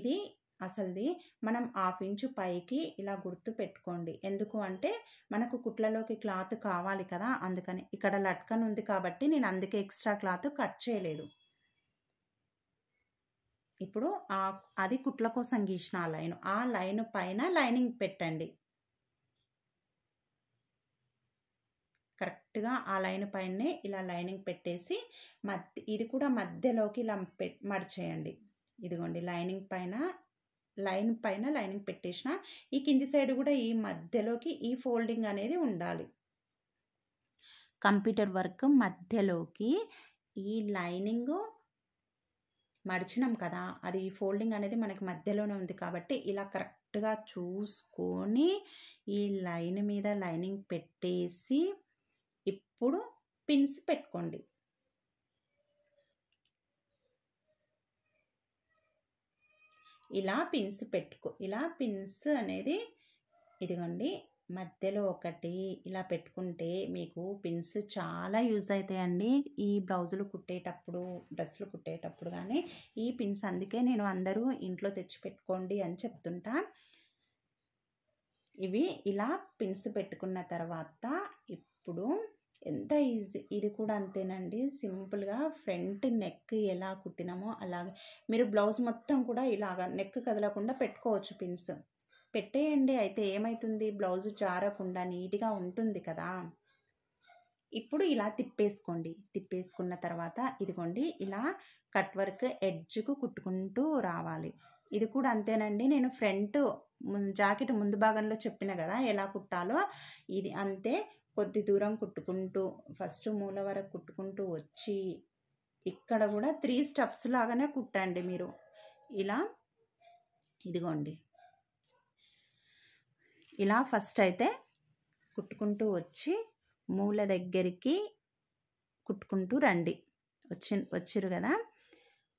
Speaker 1: ఇది అసలుది మనం 1/2 ఇంచు పైకి ఇలా గుర్తు పెట్టుకోండి. ఎందుకు అంటే మనకు కుట్లలోకి క్లాత్ కావాలి కదా, అందుకని. ఇక్కడ లట్కన్ ఉంది కాబట్టి నేను అందుకే ఎక్స్ట్రా క్లాత్ కట్ చేయలేదు. ఇప్పుడు అది కుట్ల కోసం గీసిన ఆ లైన్ పైన లైనింగ్ పెట్టండి. కరెక్ట్గా ఆ లైన్ పైనే ఇలా లైనింగ్ పెట్టేసి ఇది కూడా మధ్యలోకి ఇలా మడిచేయండి. ఇదిగోండి లైన్ పైన లైనింగ్ పెట్టేసిన ఈ కింది సైడ్ కూడా ఈ మధ్యలోకి ఈ ఫోల్డింగ్ అనేది ఉండాలి. కంప్యూటర్ వర్క్ మధ్యలోకి ఈ లైనింగ్ మడిచినాం కదా, అది ఫోల్డింగ్ అనేది మనకి మధ్యలోనే ఉంది కాబట్టి ఇలా కరెక్ట్గా చూసుకొని ఈ లైన్ మీద లైనింగ్ పెట్టేసి ఇప్పుడు పిన్స్ పెట్టుకోండి. ఇలా పిన్స్ అనేది ఇదిగోండి మధ్యలో ఒకటి ఇలా పెట్టుకుంటే మీకు పిన్స్ చాలా యూజ్ అవుతాయండి ఈ బ్లౌజులు కుట్టేటప్పుడు, డ్రెస్సులు కుట్టేటప్పుడు. కానీ ఈ పిన్స్ అందుకే నేను అందరూ ఇంట్లో తెచ్చి పెట్టుకోండి అని చెప్తుంటా. ఇవి ఇలా పిన్స్ పెట్టుకున్న తర్వాత ఇప్పుడు ఎంత ఈజీ, ఇది కూడా అంతేనండి. సింపుల్గా ఫ్రంట్ నెక్ ఎలా కుట్టినామో అలాగే మీరు బ్లౌజ్ మొత్తం కూడా ఇలాగ నెక్ కదలకుండా పెట్టుకోవచ్చు. పిన్స్ పెట్టేయండి, అయితే ఏమవుతుంది, బ్లౌజ్ జారకుండా నీట్గా ఉంటుంది కదా. ఇప్పుడు ఇలా తిప్పేసుకున్న తర్వాత ఇదిగోండి ఇలా కట్ వర్క్ ఎడ్జ్కు కుట్టుకుంటూ రావాలి. ఇది కూడా అంతేనండి. నేను ఫ్రంట్ జాకెట్ ముందు భాగంలో చెప్పిన కదా ఎలా కుట్టాలో, ఇది అంతే. కొద్ది దూరం కుట్టుకుంటూ ఫస్ట్ మూల వరకు కుట్టుకుంటూ వచ్చి ఇక్కడ కూడా 3 స్టెప్స్ లాగానే కుట్టండి మీరు. ఇలా ఇదిగోండి ఇలా ఫస్ట్ అయితే కుట్టుకుంటూ వచ్చి మూల దగ్గరికి కుట్టుకుంటూ రండి. వచ్చిరు కదా,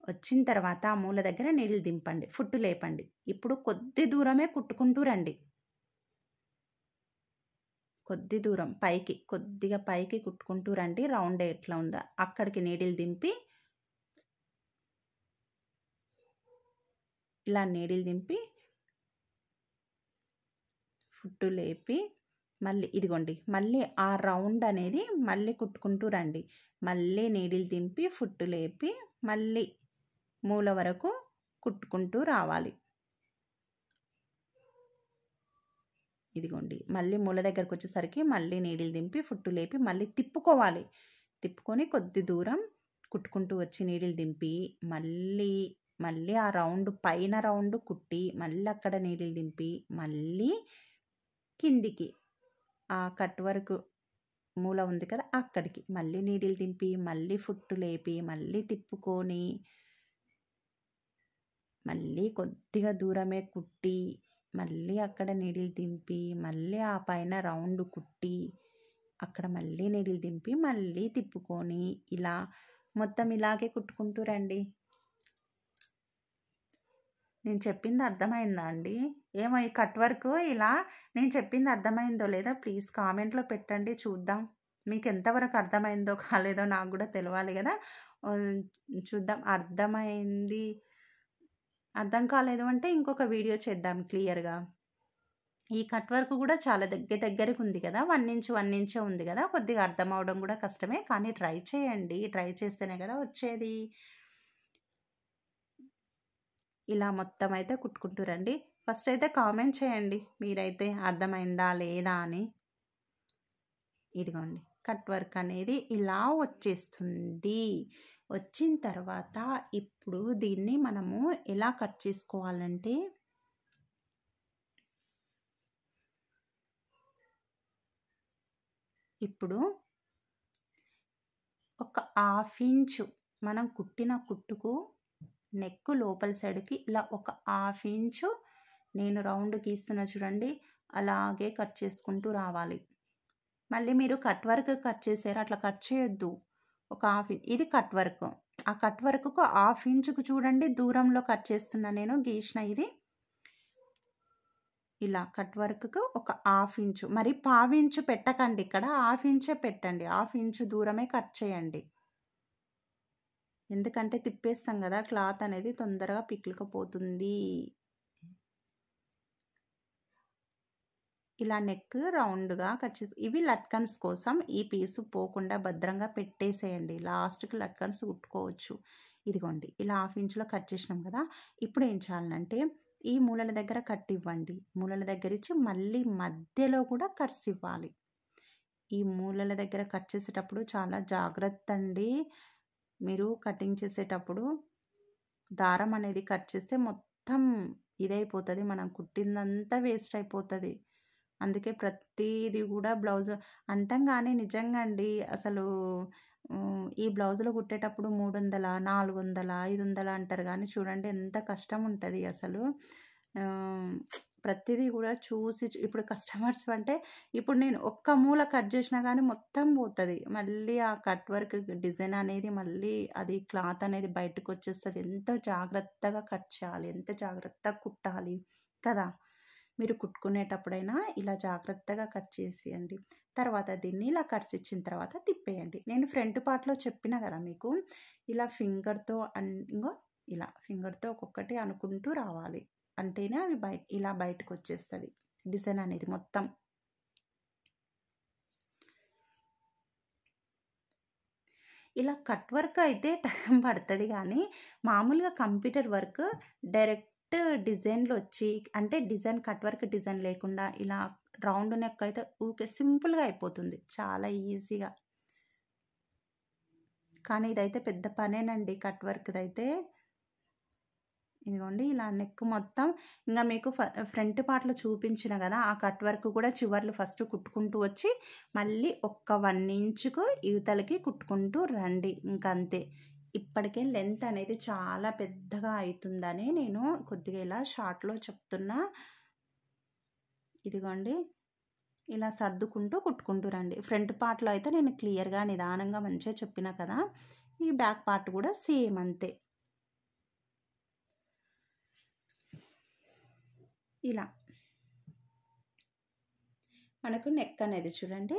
Speaker 1: వచ్చిన తర్వాత ఆ మూల దగ్గర నీళ్ళు దింపండి, ఫుట్టు లేపండి. ఇప్పుడు కొద్ది దూరమే కుట్టుకుంటూ రండి. కొద్ది దూరం కొద్దిగా పైకి కుట్టుకుంటూ రండి. రౌండ్ ఎట్లా ఉందో అక్కడికి నీడిల్ దింపి ఇలా నీడిల్ దింపి ఫుట్టు లేపి మళ్ళీ ఇదిగోండి మళ్ళీ ఆ రౌండ్ అనేది మళ్ళీ కుట్టుకుంటూ రండి. మళ్ళీ నీడిల్ దింపి ఫుట్టు లేపి మళ్ళీ మూల వరకు కుట్టుకుంటూ రావాలి. ఇదిగోండి మళ్ళీ మూల దగ్గరకు వచ్చేసరికి మళ్ళీ నీడిల్ దింపి ఫుట్టు లేపి మళ్ళీ తిప్పుకోవాలి. తిప్పుకొని కొద్ది దూరం కుట్టుకుంటూ వచ్చి నీడిల్ దింపి మళ్ళీ ఆ రౌండ్ పైన రౌండ్ కుట్టి మళ్ళీ అక్కడ నీడిల్ దింపి మళ్ళీ కిందికి ఆ కట్ వర్క్ మూల ఉంది కదా అక్కడికి మళ్ళీ నీడిల్ దింపి మళ్ళీ ఫుట్టు లేపి మళ్ళీ తిప్పుకొని మళ్ళీ కొద్దిగా దూరమే కుట్టి మళ్ళీ అక్కడ నీడిల్ దింపి మళ్ళీ ఆ పైన రౌండ్ కుట్టి అక్కడ మళ్ళీ నీడిల్ దింపి మళ్ళీ తిప్పుకొని ఇలా మొత్తం ఇలాగే కుట్టుకుంటూ రండి. నేను చెప్పింది అర్థమైందా అండి? ఏమో ఈ కట్ వర్క్ ఇలా నేను చెప్పింది అర్థమైందో లేదా ప్లీజ్ కామెంట్లో పెట్టండి, చూద్దాం. మీకు ఎంతవరకు అర్థమైందో కాలేదో నాకు కూడా తెలియాలి కదా. చూద్దాం. అర్థం కాలేదు అంటే ఇంకొక వీడియో చేద్దాం క్లియర్గా. ఈ కట్ వర్క్ కూడా చాలా దగ్గరికి ఉంది కదా, 1 ఇంచే ఉంది కదా, కొద్దిగా అర్థం అవడం కూడా కష్టమే. కానీ ట్రై చేయండి, ట్రై చేస్తేనే కదా వచ్చేది. ఇలా మొత్తం అయితే కుట్టుకుంటూ రండి. ఫస్ట్ అయితే కామెంట్ చేయండి మీరైతే అర్థమైందా లేదా అని. ఇదిగోండి కట్ వర్క్ అనేది ఇలా వచ్చేస్తుంది. వచ్చిన తర్వాత ఇప్పుడు దీన్ని మనము ఎలా కట్ చేసుకోవాలంటే ఇప్పుడు ఒక 1/2 ఇంచు మనం కుట్టిన కుట్టుకు నెక్ లోపల సైడ్కి ఇలా ఒక 1/2 ఇంచు నేను రౌండ్ గీస్తున్నా చూడండి, అలాగే కట్ చేసుకుంటూ రావాలి. మళ్ళీ మీరు కట్ వర్క్ కట్ చేసారు, అట్లా కట్ చేయొద్దు. ఒక 1/2 ఇది కట్ వర్క్. ఆ కట్ వర్క్కు 1/2 ఇంచుకు చూడండి దూరంలో కట్ చేస్తున్నా నేను గీసిన. ఇది ఇలా కట్ వర్క్కు ఒక 1/2 ఇంచు, మరి 1/4 ఇంచు పెట్టకండి, ఇక్కడ 1/2 ఇంచే పెట్టండి. 1/2 ఇంచు దూరమే కట్ చేయండి. ఎందుకంటే తిప్పేస్తాం కదా, క్లాత్ అనేది తొందరగా పిక్కిలిపోతుంది. ఇలా నెక్ రౌండ్గా కట్ చేసి ఇవి లట్కన్స్ కోసం ఈ పీసు పోకుండా భద్రంగా పెట్టేసేయండి. లాస్ట్కి లట్కన్స్ కుట్టుకోవచ్చు. ఇదిగోండి ఇలా 1/2 ఇంచులో కట్ చేసినాం కదా. ఇప్పుడు ఏం చేయాలంటే ఈ మూలల దగ్గర కట్ ఇవ్వండి. మూలల దగ్గర ఇచ్చి మళ్ళీ మధ్యలో కూడా కట్స్ ఇవ్వాలి. ఈ మూలల దగ్గర కట్ చేసేటప్పుడు చాలా జాగ్రత్త అండి. మీరు కటింగ్ చేసేటప్పుడు దారం అనేది కట్ చేస్తే మొత్తం ఇదైపోతుంది, మనం కుట్టిందంతా వేస్ట్ అయిపోతుంది. అందుకే ప్రతిదీ కూడా బ్లౌజ్ అంటాం కానీ నిజంగా అండి అసలు ఈ బ్లౌజులు కుట్టేటప్పుడు 300, 400, 500 అంటారు కానీ చూడండి ఎంత కష్టం ఉంటుంది అసలు. ప్రతిదీ కూడా చూసి ఇప్పుడు కస్టమర్స్ అంటే ఇప్పుడు నేను ఒక్క మూల కట్ చేసినా కానీ మొత్తం పోతుంది. మళ్ళీ ఆ కట్ వర్క్ డిజైన్ అనేది మళ్ళీ అది క్లాత్ అనేది బయటకు వచ్చేస్తుంది. ఎంత జాగ్రత్తగా కట్ చేయాలి, ఎంత జాగ్రత్తగా కుట్టాలి కదా. మీరు కుట్టుకునేటప్పుడైనా ఇలా జాగ్రత్తగా కట్ చేసేయండి. తర్వాత దీన్ని ఇలా కట్స్ ఇచ్చిన తర్వాత తిప్పేయండి. నేను ఫ్రంట్ పార్ట్లో చెప్పిన కదా మీకు, ఇలా ఫింగర్తో ఇంకో ఇలా ఫింగర్తో ఒక్కొక్కటి అనుకుంటూ రావాలి, అంటేనే అవి ఇలా బయటకు వచ్చేస్తుంది డిజైన్ అనేది మొత్తం. ఇలా కట్ వర్క్ అయితే టైం పడుతుంది కానీ మామూలుగా కంప్యూటర్ వర్క్ డైరెక్ట్ డిజైన్లు వచ్చి అంటే డిజైన్ కట్ వర్క్ డిజైన్ లేకుండా ఇలా రౌండ్ నెక్ అయితే ఊకే సింపుల్గా అయిపోతుంది చాలా ఈజీగా. కానీ ఇదైతే పెద్ద పనేనండి కట్ వర్క్ది అయితే. ఇదిగోండి ఇలా నెక్ మొత్తం ఇంకా మీకు ఫ్రంట్ పార్ట్లో చూపించిన కదా ఆ కట్ వర్క్ కూడా చివర్లు ఫస్ట్ కుట్టుకుంటూ వచ్చి మళ్ళీ ఒక్క 1 ఇంచుకు ఇవతలకి కుట్టుకుంటూ రండి, ఇంకంతే. ఇప్పటికే లెంత్ అనేది చాలా పెద్దగా అవుతుందని నేను కొద్దిగా ఇలా షార్ట్లో చెప్తున్నా. ఇదిగోండి ఇలా సర్దుకుంటూ కుట్టుకుంటూ రండి. ఫ్రంట్ పార్ట్లో అయితే నేను క్లియర్గా నిదానంగా మంచిగా చెప్పిన కదా, ఈ బ్యాక్ పార్ట్ కూడా సేమ్ అంతే. ఇలా మనకు నెక్ అనేది చూడండి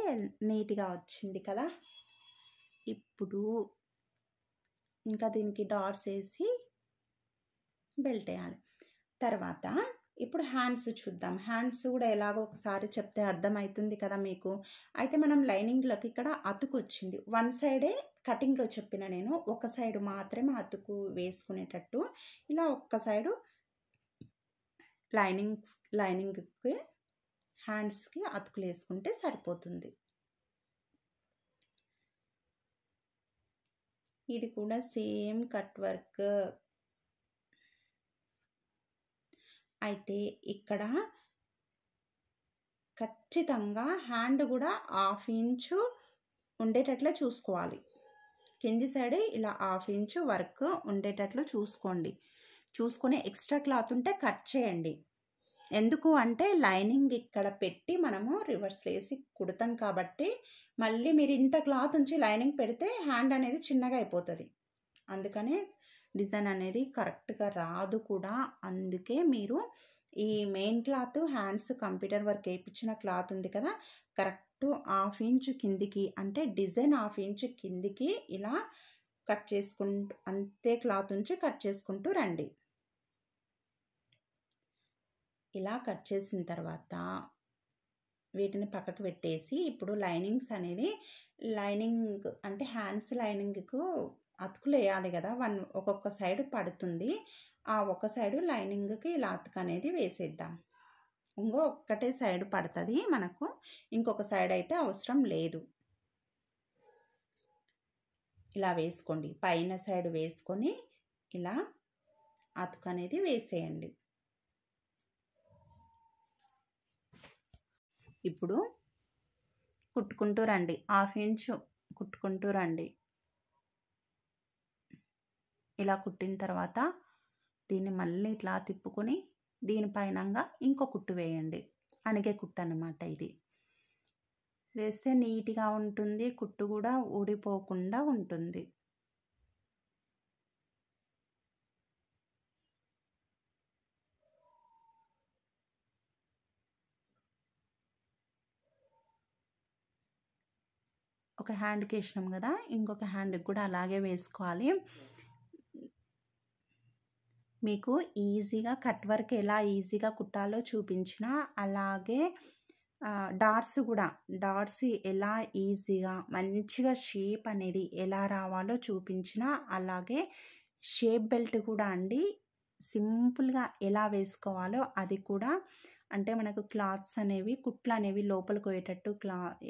Speaker 1: నీట్గా వచ్చింది కదా. ఇప్పుడు ఇంకా దీనికి డాట్స్ వేసి బెల్ట్ వేయాలి. తర్వాత ఇప్పుడు హ్యాండ్స్ చూద్దాం. హ్యాండ్స్ కూడా ఎలాగో ఒకసారి చెప్తే అర్థమవుతుంది కదా మీకు. అయితే మనం లైనింగ్లోకి ఇక్కడ అతుకు వచ్చింది, 1 సైడే కటింగ్లో చెప్పిన నేను, ఒక సైడు మాత్రమే అతుకు వేసుకునేటట్టు ఇలా ఒక్క సైడు లైనింగ్కి హ్యాండ్స్కి అతుకులు వేసుకుంటే సరిపోతుంది. ఇది కూడా సేమ్ కట్ వర్క్. అయితే ఇక్కడ ఖచ్చితంగా హ్యాండ్ కూడా 1/2 ఇంచు ఉండేటట్లే చూసుకోవాలి. కింది సైడే ఇలా 1/2 ఇంచు వర్క్ ఉండేటట్లు చూసుకోండి. చూసుకొని ఎక్స్ట్రా క్లాత్ ఉంటే కట్ చేయండి. ఎందుకు అంటే లైనింగ్ ఇక్కడ పెట్టి మనము రివర్స్లో వేసి కుడతాం కాబట్టి మళ్ళీ మీరు ఇంత క్లాత్ ఉంచి లైనింగ్ పెడితే హ్యాండ్ అనేది చిన్నగా అయిపోతుంది. అందుకనే డిజైన్ అనేది కరెక్ట్గా రాదు కూడా. అందుకే మీరు ఈ main cloth hands computer work వేయించిన క్లాత్ ఉంది కదా, కరెక్ట్ 1/2 ఇంచు కిందికి అంటే డిజైన్ 1/2 ఇంచు కిందికి ఇలా కట్ చేసుకుంటూ అంతే క్లాత్ ఉంచి కట్ చేసుకుంటూ రండి. ఇలా కట్ చేసిన తర్వాత వీటిని పక్కకు పెట్టేసి ఇప్పుడు లైనింగ్స్ అనేది లైనింగ్ అంటే హ్యాండ్స్ లైనింగ్కు అతుకులు వేయాలి కదా, ఒక్కొక్క సైడ్ పడుతుంది. ఆ ఒక సైడు లైనింగ్కి ఇలా అతుకు అనేది వేసేద్దాం. ఒక్కటే సైడ్ పడుతుంది మనకు, ఇంకొక సైడ్ అయితే అవసరం లేదు. ఇలా వేసుకోండి, పైన సైడ్ వేసుకొని ఇలా అతుకు అనేది వేసేయండి. ఇప్పుడు కుట్టుకుంటూ రండి, 1/2 ఇంచు కుట్టుకుంటూ రండి. ఇలా కుట్టిన తర్వాత దీన్ని మళ్ళీ ఇట్లా తిప్పుకొని దీనిపైనంగా ఇంకో కుట్టు వేయండి. అణిగే కుట్టు అన్నమాట ఇది. వేస్తే నీట్గా ఉంటుంది, కుట్టు కూడా ఊడిపోకుండా ఉంటుంది. ఒక హ్యాండ్కి వేసినాం కదా, ఇంకొక హ్యాండ్కి కూడా అలాగే వేసుకోవాలి. మీకు ఈజీగా కట్ వర్క్ ఎలా ఈజీగా కుట్టాలో చూపించిన, అలాగే డాట్స్ ఎలా ఈజీగా మంచిగా షేప్ అనేది ఎలా రావాలో చూపించిన, అలాగే షేప్ బెల్ట్ కూడా అండి సింపుల్గా ఎలా వేసుకోవాలో అది కూడా అంటే మనకు క్లాత్స్ అనేవి కుట్లు అనేవి లోపలికి పోయేటట్టు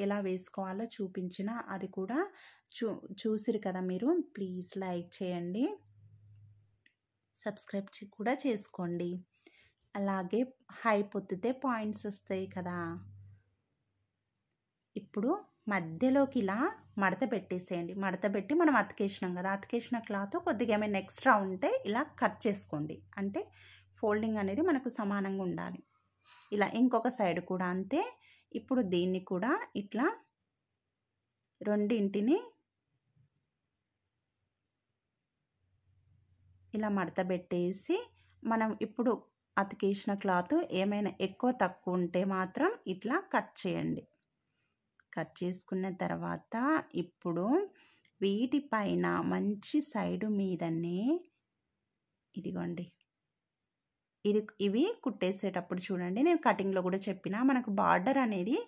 Speaker 1: ఎలా వేసుకోవాలో చూపించిన అది కూడా చూసిరు కదా మీరు. ప్లీజ్ లైక్ చేయండి, సబ్స్క్రైబ్ కూడా చేసుకోండి. అలాగే హైప్ ఒత్తితే పాయింట్స్ వస్తాయి కదా. ఇప్పుడు మధ్యలోకి ఇలా మడత పెట్టేసేయండి. మడత పెట్టి మనం అతికేసినాం కదా, అతికేసిన క్లాత్ కొద్దిగా ఏమైనా ఎక్స్ట్రా ఉంటే ఇలా కట్ చేసుకోండి. అంటే ఫోల్డింగ్ అనేది మనకు సమానంగా ఉండాలి. ఇలా ఇంకొక సైడ్ కూడా అంతే. ఇప్పుడు దీన్ని కూడా ఇట్లా రెండింటిని ఇలా మడత పెట్టేసి మనం ఇప్పుడు అతికేసిన క్లాత్ ఏమైనా ఎక్కువ తక్కువ ఉంటే మాత్రం ఇట్లా కట్ చేయండి. కట్ చేసుకున్న తర్వాత ఇప్పుడు వీటిపైన మంచి సైడు మీదనే ఇదిగోండి, ఇవి కుట్టేసేటప్పుడు చూడండి, నేను కటింగ్లో కూడా చెప్పిన మనకు బార్డర్ అనేది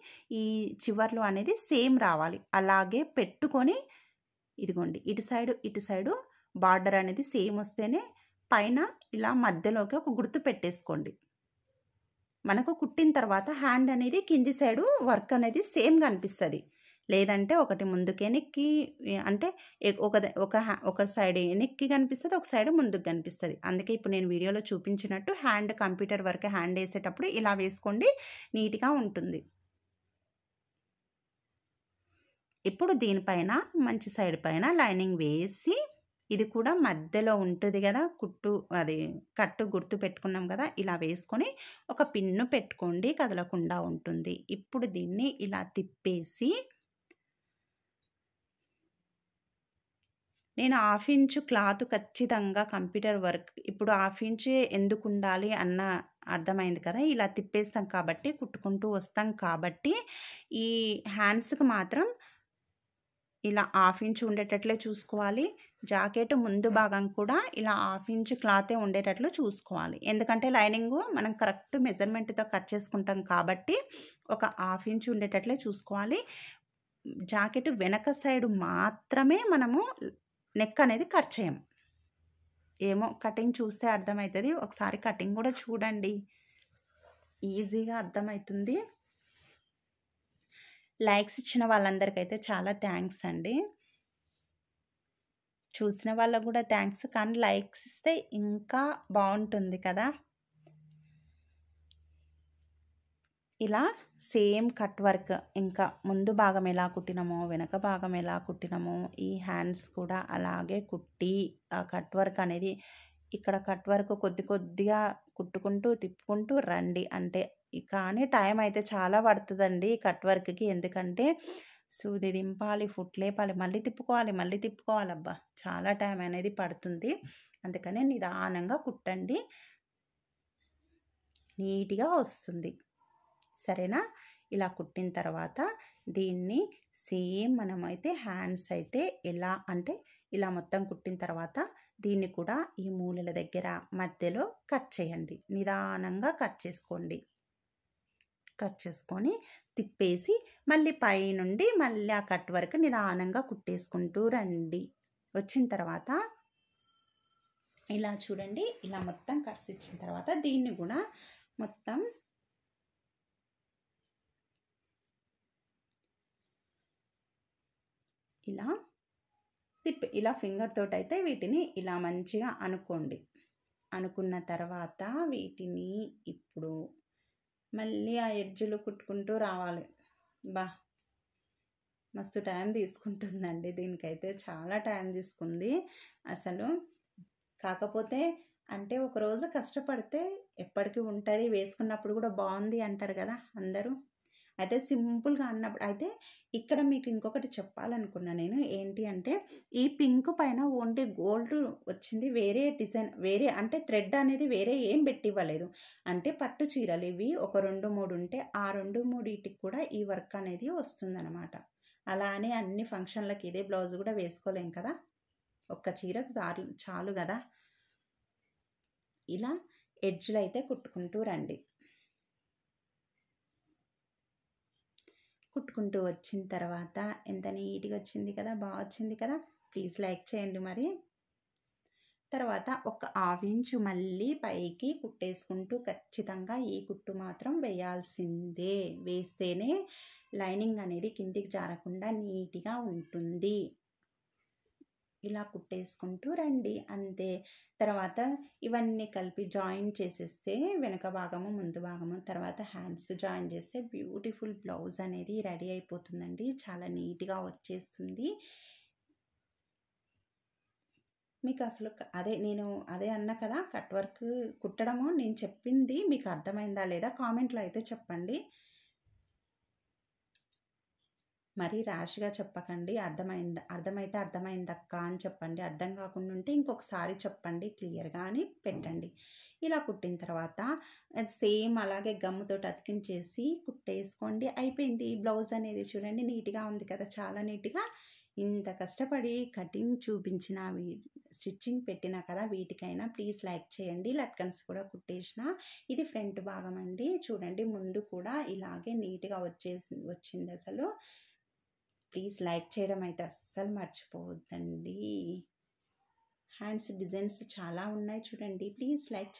Speaker 1: ఈ చివర్లో అనేది సేమ్ రావాలి. అలాగే పెట్టుకొని ఇదిగోండి ఇటు సైడు బార్డర్ అనేది సేమ్ వస్తేనే పైన ఇలా మధ్యలోకి ఒక గుర్తు పెట్టేసుకోండి. మనకు కుట్టిన తర్వాత హ్యాండ్ అనేది కింది సైడు వర్క్ అనేది సేమ్ కనిపిస్తుంది. లేదంటే ఒకటి ముందుకు వెనక్కి అంటే ఒక సైడ్ వెనక్కి కనిపిస్తుంది, ఒక సైడ్ ముందుకు కనిపిస్తుంది. అందుకే ఇప్పుడు నేను వీడియోలో చూపించినట్టు హ్యాండ్ కంప్యూటర్ వర్క్ హ్యాండ్ వేసేటప్పుడు ఇలా వేసుకోండి, నీట్గా ఉంటుంది. ఇప్పుడు దీనిపైన మంచి సైడ్ పైన లైనింగ్ వేసి ఇది కూడా మధ్యలో ఉంటుంది కదా కట్టు గుర్తు పెట్టుకున్నాం కదా, ఇలా వేసుకొని ఒక పిన్ను పెట్టుకోండి, కదలకుండా ఉంటుంది. ఇప్పుడు దీన్ని ఇలా తిప్పేసి నేను 1/2 ఇంచు క్లాత్ ఖచ్చితంగా కంప్యూటర్ వర్క్ ఇప్పుడు 1/2 ఇంచే ఎందుకు ఉండాలి అన్న అర్థమైంది కదా. ఇలా తిప్పేస్తాం కాబట్టి కుట్టుకుంటూ వస్తాం కాబట్టి ఈ హ్యాండ్స్కి మాత్రం ఇలా 1/2 ఇంచు ఉండేటట్లే చూసుకోవాలి. జాకెట్ ముందు భాగం కూడా ఇలా 1/2 ఇంచు క్లాతే ఉండేటట్లు చూసుకోవాలి. ఎందుకంటే లైనింగ్ మనం కరెక్ట్ మెజర్మెంట్తో కట్ చేసుకుంటాం కాబట్టి ఒక 1/2 ఇంచు ఉండేటట్లే చూసుకోవాలి. జాకెట్ వెనక సైడ్ మాత్రమే మనము నెక్ అనేది కట్ చేయం. ఏమో కటింగ్ చూస్తే అర్థమవుతుంది, ఒకసారి కటింగ్ కూడా చూడండి, ఈజీగా అర్థమవుతుంది. లైక్స్ ఇచ్చిన వాళ్ళందరికైతే చాలా థ్యాంక్స్ అండి. చూసిన వాళ్ళకు కూడా థ్యాంక్స్, కానీ లైక్స్ ఇస్తే ఇంకా బాగుంటుంది కదా. ఇలా సేమ్ కట్ వర్క్ ఇంకా ముందు భాగం ఎలా కుట్టినామో వెనక భాగం ఎలా కుట్టినామో ఈ హ్యాండ్స్ కూడా అలాగే కుట్టి ఆ కట్ వర్క్ అనేది ఇక్కడ కట్ వర్క్ కొద్దిగా కుట్టుకుంటూ తిప్పుకుంటూ రండి. అంటే కానీ టైం అయితే చాలా పడుతుందండి కట్ వర్క్కి. ఎందుకంటే సూది దింపాలి, ఫుట్ లేపాలి, మళ్ళీ తిప్పుకోవాలి. అబ్బా చాలా టైం అనేది పడుతుంది. అందుకనే నిదానంగా కుట్టండి, నీట్గా వస్తుంది. సరేనా. ఇలా కుట్టిన తర్వాత దీన్ని సేమ్ మనమైతే హ్యాండ్స్ అయితే ఎలా అంటే ఇలా మొత్తం కుట్టిన తర్వాత దీన్ని కూడా ఈ మూలల దగ్గర మధ్యలో కట్ చేయండి. నిదానంగా కట్ చేసుకోండి. కట్ చేసుకొని తిప్పేసి మళ్ళీ పైనుండి మళ్ళీ ఆ కట్ వరకు నిదానంగా కుట్టేసుకుంటూ రండి. వచ్చిన తర్వాత ఇలా చూడండి, ఇలా మొత్తం కట్స్ ఇచ్చిన తర్వాత దీన్ని కూడా మొత్తం ఇలా ఫింగర్ తోటి అయితే వీటిని ఇలా మంచిగా అనుకోండి. అనుకున్న తర్వాత వీటిని ఇప్పుడు మళ్ళీ ఆ ఎడ్జ్లు కుట్టుకుంటూ రావాలి. మస్తు టైం తీసుకుంటుందండి, దీనికైతే చాలా టైం తీసుకుంది అసలు. కాకపోతే అంటే ఒకరోజు కష్టపడితే ఎప్పటికీ ఉంటుంది, వేసుకున్నప్పుడు కూడా బాగుంది అంటారు కదా అందరూ. అయితే సింపుల్గా అన్నప్పుడు అయితే ఇక్కడ మీకు ఇంకొకటి చెప్పాలనుకున్నా నేను, ఏంటి అంటే ఈ పింక్ పైన ఓన్లీ గోల్డ్ వచ్చింది, వేరే డిజైన్ వేరే అంటే థ్రెడ్ అనేది వేరే ఏం పెట్టి ఇవ్వలేదు. అంటే పట్టు చీరలు ఇవి ఒక 2-3 ఉంటే ఆ 2-3 కూడా ఈ వర్క్ అనేది వస్తుందన్నమాట. అలా అని అన్ని ఫంక్షన్లకి ఇదే బ్లౌజ్ కూడా వేసుకోలేం కదా, ఒక్క చీరకు చాలు కదా. ఇలా ఎడ్జ్లు అయితే కుట్టుకుంటూ రండి. కుట్టుకుంటూ వచ్చిన తర్వాత ఎంత నీట్గా వచ్చింది కదా, బాగా వచ్చింది కదా. ప్లీజ్ లైక్ చేయండి. మరి తర్వాత ఒక హాఫ్ ఇంచు మళ్ళీ పైకి కుట్టేసుకుంటూ ఖచ్చితంగా ఈ కుట్టు మాత్రం వేయాల్సిందే. వేస్తేనే లైనింగ్ అనేది కిందికి జారకుండా నీట్గా ఉంటుంది. ఇలా కుట్టేసుకుంటూ రండి అంతే. తర్వాత ఇవన్నీ కలిపి జాయిన్ చేసేస్తే వెనక భాగము ముందు భాగము తర్వాత హ్యాండ్స్ జాయిన్ చేస్తే బ్యూటిఫుల్ బ్లౌజ్ అనేది రెడీ అయిపోతుందండి. చాలా నీట్గా వచ్చేస్తుంది. మీకు అసలు నేను అదే అన్నా కదా, కట్ వర్క్ కుట్టడము నేను చెప్పింది మీకు అర్థమైందా లేదా కామెంట్లో అయితే చెప్పండి. మరీ ర్యాష్గా చెప్పకండి. అర్థమైతే అర్థమైందక్క అని చెప్పండి. అర్థం కాకుండా ఉంటే ఇంకొకసారి చెప్పండి క్లియర్గా అని పెట్టండి. ఇలా కుట్టిన తర్వాత సేమ్ అలాగే గమ్ముతోటి అతికించేసి కుట్టేసుకోండి. అయిపోయింది. బ్లౌజ్ అనేది చూడండి నీట్గా ఉంది కదా, చాలా నీట్గా. ఇంత కష్టపడి కటింగ్ చూపించిన స్టిచ్చింగ్ పెట్టినా కదా, వీటికైనా ప్లీజ్ లైక్ చేయండి. లట్కన్స్ కూడా కుట్టేసిన. ఇది ఫ్రంట్ భాగం అండి. చూడండి ముందు కూడా ఇలాగే నీట్గా వచ్చింది అసలు. ప్లీజ్ లైక్ చేయడం అయితే అస్సలు మర్చిపోవద్దండి. హ్యాండ్స్ డిజైన్స్ చాలా ఉన్నాయి చూడండి. Please like